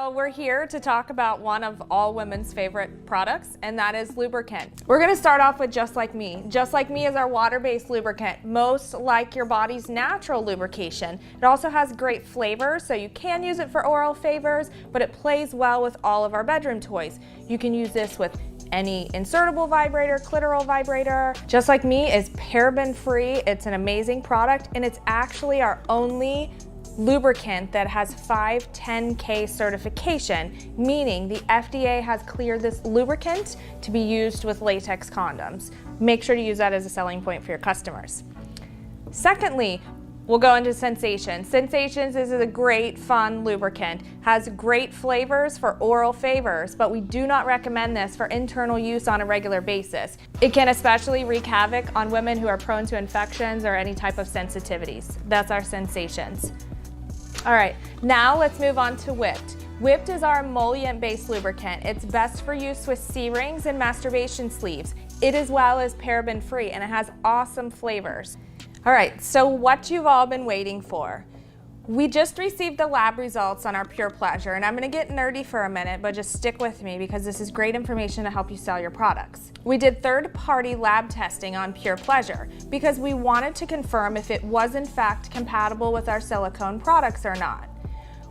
So we're here to talk about one of all women's favorite products, and that is lubricant. We're gonna start off with Just Like Me. Just Like Me is our water-based lubricant, most like your body's natural lubrication. It also has great flavor, so you can use it for oral favors, but it plays well with all of our bedroom toys. You can use this with any insertable vibrator, clitoral vibrator. Just Like Me is paraben-free. It's an amazing product, and it's actually our only lubricant that has 510K certification, meaning the FDA has cleared this lubricant to be used with latex condoms. Make sure to use that as a selling point for your customers. Secondly, we'll go into Sensations. Sensations is a great, fun lubricant. Has great flavors for oral favors, but we do not recommend this for internal use on a regular basis. It can especially wreak havoc on women who are prone to infections or any type of sensitivities. That's our Sensations. All right, now let's move on to Whipped. Whipped is our emollient-based lubricant. It's best for use with C-rings and masturbation sleeves. It as well is paraben-free, and it has awesome flavors. All right, so what you've all been waiting for. We just received the lab results on our Pure Pleasure, and I'm gonna get nerdy for a minute, but just stick with me because this is great information to help you sell your products. We did third-party lab testing on Pure Pleasure because we wanted to confirm if it was in fact compatible with our silicone products or not.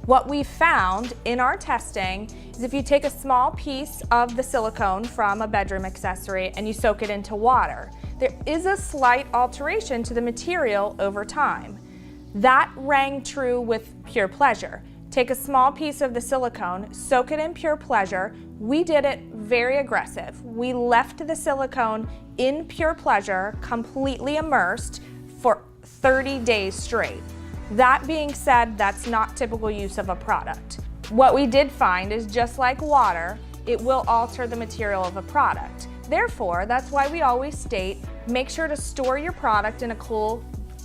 What we found in our testing is if you take a small piece of the silicone from a bedroom accessory and you soak it into water, there is a slight alteration to the material over time. That rang true with Pure Pleasure. Take a small piece of the silicone, soak it in Pure Pleasure. We did it very aggressive. We left the silicone in Pure Pleasure completely immersed for 30 days straight. That being said, that's not typical use of a product. What we did find is just like water, it will alter the material of a product. Therefore, that's why we always state, make sure to store your product in a cool,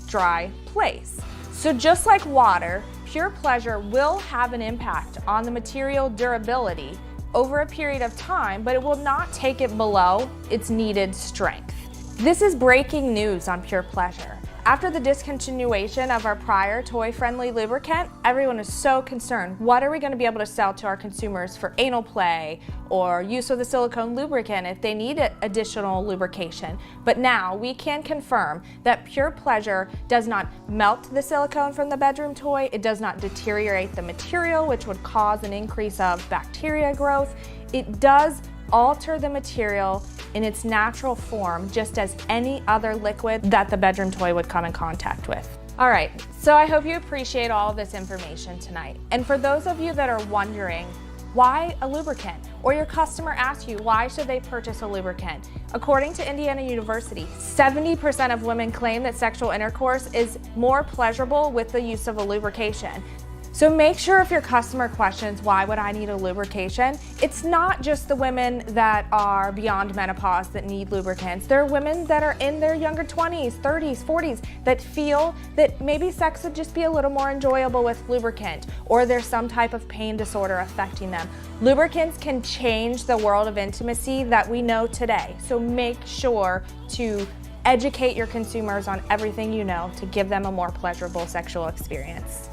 dry place. So just like water, Pure Pleasure will have an impact on the material durability over a period of time, but it will not take it below its needed strength. This is breaking news on Pure Pleasure. After the discontinuation of our prior toy-friendly lubricant, everyone is so concerned. What are we going to be able to sell to our consumers for anal play or use of the silicone lubricant if they need additional lubrication? But now we can confirm that Pure Pleasure does not melt the silicone from the bedroom toy. It does not deteriorate the material, which would cause an increase of bacteria growth. It does alter the material in its natural form, just as any other liquid that the bedroom toy would come in contact with. All right, so I hope you appreciate all of this information tonight. And for those of you that are wondering, why a lubricant? Or your customer asks you, why should they purchase a lubricant? According to Indiana University, 70% of women claim that sexual intercourse is more pleasurable with the use of a lubrication. So make sure if your customer questions, why would I need a lubrication? It's not just the women that are beyond menopause that need lubricants. There are women that are in their younger 20s, 30s, 40s that feel that maybe sex would just be a little more enjoyable with lubricant, or there's some type of pain disorder affecting them. Lubricants can change the world of intimacy that we know today. So make sure to educate your consumers on everything you know to give them a more pleasurable sexual experience.